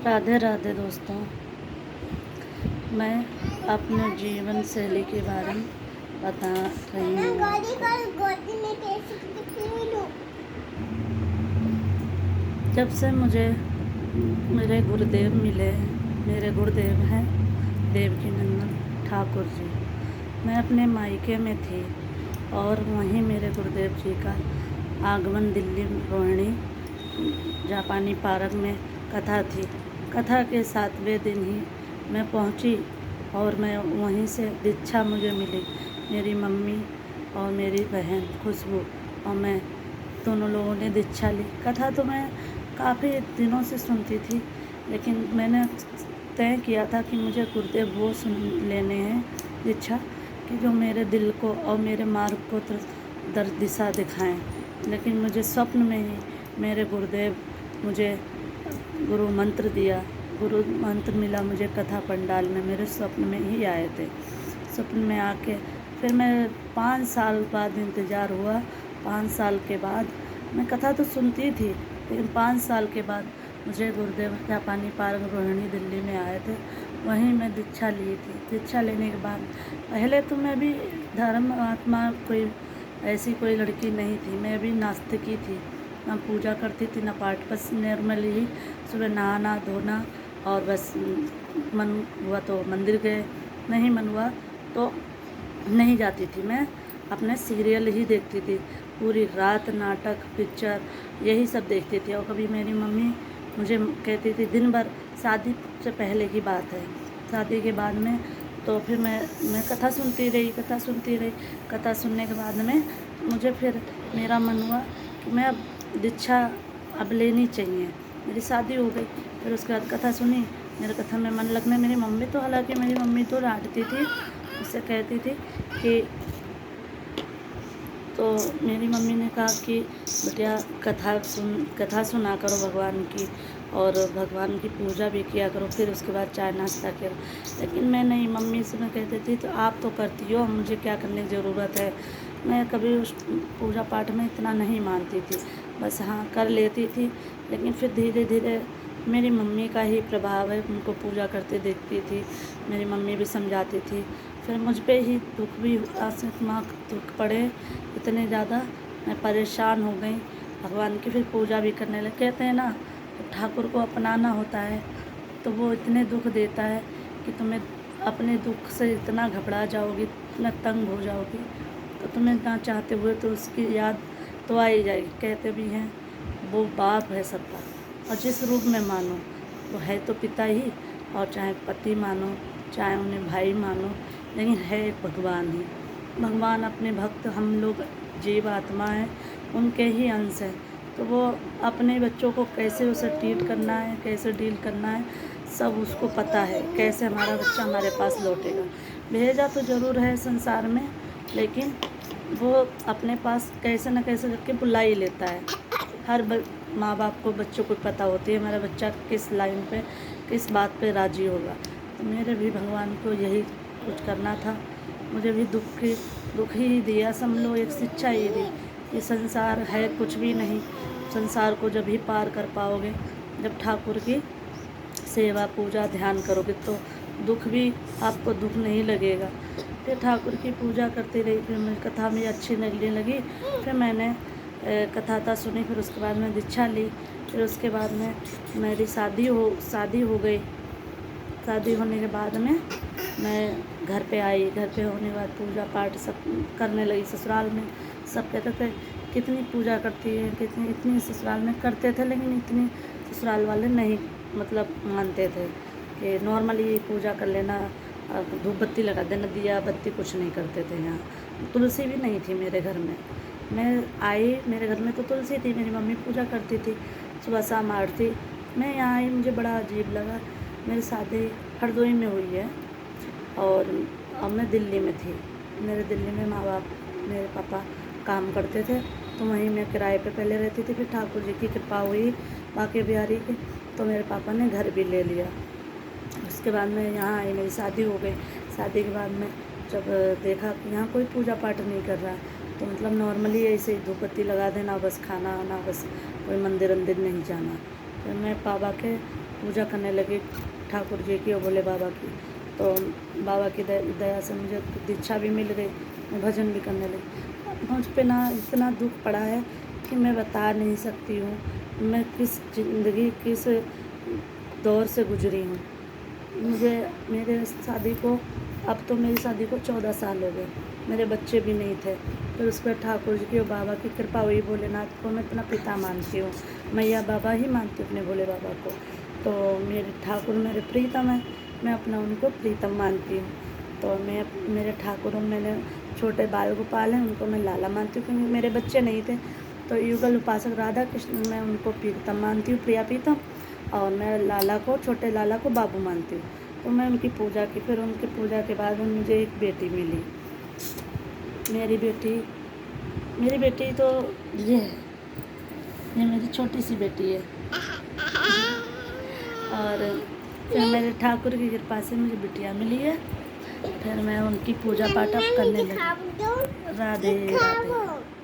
राधे राधे दोस्तों। मैं अपने जीवन शैली के बारे में बता रही हूँ जब से मुझे मेरे गुरुदेव मिले। मेरे गुरुदेव हैं देवकी नंदन ठाकुर जी। मैं अपने मायके में थी और वहीं मेरे गुरुदेव जी का आगमन दिल्ली रोहिणी जापानी पार्क में कथा थी। कथा के 7वें दिन ही मैं पहुंची और मैं वहीं से दीक्षा मुझे मिली। मेरी मम्मी और मेरी बहन खुशबू और मैं दोनों लोगों ने दीक्षा ली। कथा तो मैं काफ़ी दिनों से सुनती थी, लेकिन मैंने तय किया था कि मुझे गुरुदेव वो सुन लेने हैं दीक्षा कि जो मेरे दिल को और मेरे मार्ग को दर दिशा दिखाएं। लेकिन मुझे स्वप्न में ही मेरे गुरुदेव मुझे गुरु मंत्र दिया, गुरु मंत्र मिला मुझे कथा पंडाल में। मेरे स्वप्न में ही आए थे। स्वप्न में आके फिर मैं 5 साल बाद इंतज़ार हुआ। 5 साल के बाद मैं कथा तो सुनती थी, लेकिन 5 साल के बाद मुझे गुरुदेव जापानी पार्क रोहिणी दिल्ली में आए थे। वहीं मैं दीक्षा ली थी। दीक्षा लेने के बाद पहले तो मैं भी धर्म आत्मा कोई ऐसी कोई लड़की नहीं थी। मैं भी नास्तिकी थी, ना पूजा करती थी ना पाठ, बस नॉर्मली ही सुबह नहाना धोना और बस मन हुआ तो मंदिर गए, नहीं मन हुआ तो नहीं जाती थी। मैं अपने सीरियल ही देखती थी, पूरी रात नाटक पिक्चर यही सब देखती थी। और कभी मेरी मम्मी मुझे कहती थी दिन भर, शादी से पहले की बात है, शादी के बाद में तो फिर मैं कथा सुनती रही। कथा सुनने के बाद में मुझे फिर मेरा मन हुआ कि मैं अब दीक्षा अब लेनी चाहिए। मेरी शादी हो गई, फिर उसके बाद कथा सुनी, मेरे कथा में मन लगने। मेरी मम्मी तो हालांकि मेरी मम्मी तो डांटती थी, उससे कहती थी कि तो मेरी मम्मी ने कहा कि बेटिया कथा सुना करो भगवान की, और भगवान की पूजा भी किया करो, फिर उसके बाद चाय नाश्ता करो। लेकिन मैं नहीं, मम्मी से मैं कहती थी तो आप तो करती हो, मुझे क्या करने की ज़रूरत है। मैं कभी उस पूजा पाठ में इतना नहीं मानती थी, बस हाँ कर लेती थी। लेकिन फिर धीरे धीरे मेरी मम्मी का ही प्रभाव है, उनको पूजा करते देखती थी, मेरी मम्मी भी समझाती थी। फिर मुझ पे ही दुख भी आत्मा दुख पड़े इतने ज़्यादा, मैं परेशान हो गई। भगवान की फिर पूजा भी करने लगे। कहते हैं ना, तो ठाकुर को अपनाना होता है तो वो इतने दुख देता है कि तुम्हें अपने दुख से इतना घबरा जाओगी, इतना तंग हो जाओगी, तो तुम्हें ना चाहते हुए तो उसकी याद तो आ ही जाएगी। कहते भी हैं वो बाप है सबका, और जिस रूप में मानो वो है तो पिता ही, और चाहे पति मानो चाहे उन्हें भाई मानो, लेकिन है एक भगवान ही। भगवान अपने भक्त, हम लोग जीव आत्मा हैं, उनके ही अंश हैं। तो वो अपने बच्चों को कैसे उसे ट्रीट करना है, कैसे डील करना है, सब उसको पता है। कैसे हमारा बच्चा हमारे पास लौटेगा। भेजा तो ज़रूर है संसार में, लेकिन वो अपने पास कैसे न कैसे करके बुला ही लेता है। हर माँ बाप को बच्चों को पता होती है हमारा बच्चा किस लाइन पे किस बात पे राज़ी होगा। तो मेरे भी भगवान को यही कुछ करना था। मुझे भी दुख ही दिया, समझ एक शिक्षा ही दी। ये संसार है कुछ भी नहीं, संसार को जब ही पार कर पाओगे जब ठाकुर की सेवा पूजा ध्यान करोगे, तो दुख भी आपको दुख नहीं लगेगा। फिर ठाकुर की पूजा करती रही, फिर मुझे कथा भी अच्छी लगने लगी। फिर मैंने कथा सुनी, फिर उसके बाद मैं दीक्षा ली। फिर उसके बाद में मेरी शादी हो गई। शादी होने के बाद में मैं घर पे आई। घर पे होने के बाद पूजा पाठ सब करने लगी। ससुराल में सब कहते थे कितनी पूजा करती है, कितनी इतनी ससुराल में करते थे, लेकिन इतनी ससुराल वाले नहीं मतलब मानते थे कि नॉर्मली पूजा कर लेना, धूप बत्ती लगा देना, दिया बत्ती कुछ नहीं करते थे। यहाँ तुलसी भी नहीं थी मेरे घर में। मैं आई, मेरे घर में तो तुलसी थी, मेरी मम्मी पूजा करती थी, सुबह शाम आरती। मैं यहाँ आई, मुझे बड़ा अजीब लगा। मेरी शादी हरदोई में हुई है और अब मैं दिल्ली में थी। मेरे दिल्ली में माँ बाप, मेरे पापा काम करते थे, तो वहीं मैं किराए पे पहले रहती थी। फिर ठाकुर जी की कृपा हुई बांके बिहारी की, तो मेरे पापा ने घर भी ले लिया। उसके बाद मैं यहाँ आई, मेरी शादी हो गई। शादी के बाद में जब देखा कि यहाँ कोई पूजा पाठ नहीं कर रहा है, तो मतलब नॉर्मली ऐसे ही धूप बत्ती लगा देना, बस खाना आना, बस कोई मंदिर नहीं जाना। फिर मैं पापा के पूजा करने लगी ठाकुर जी की और भोले बाबा की। तो बाबा की दया से मुझे दीक्षा भी मिल गई, मैं भजन भी करने लगी। मुझ पे ना इतना दुख पड़ा है कि मैं बता नहीं सकती हूँ मैं किस ज़िंदगी किस दौर से गुजरी हूँ। मुझे मेरे शादी को अब तो मेरी शादी को 14 साल हो गए, मेरे बच्चे भी नहीं थे। फिर उस पर ठाकुर जी की और बाबा की कृपा हुई, भोलेनाथ को मैं अपना पिता मानती हूँ, मैया बाबा ही मानती हूँ अपने भोले बाबा को। तो मेरे ठाकुर मेरे प्रीतम हैं, मैं अपना उनको प्रीतम मानती हूँ। तो मैं मेरे ठाकुर मैंने छोटे बाल गोपाल हैं, उनको मैं लाला मानती हूँ क्योंकि मेरे बच्चे नहीं थे। तो युगल उपासक राधा कृष्ण मैं उनको प्रीतम मानती हूँ, प्रिया प्रीतम, और मैं लाला को छोटे लाला को बाबू मानती हूँ। तो मैं उनकी पूजा की, फिर उनकी पूजा के बाद मुझे एक बेटी मिली। मेरी बेटी तो ये है, ये मेरी छोटी सी बेटी है। और फिर मेरे ठाकुर की कृपा से मुझे बिटिया मिली है। फिर मैं उनकी पूजा पाठ अब करने लगी। राधे राधे।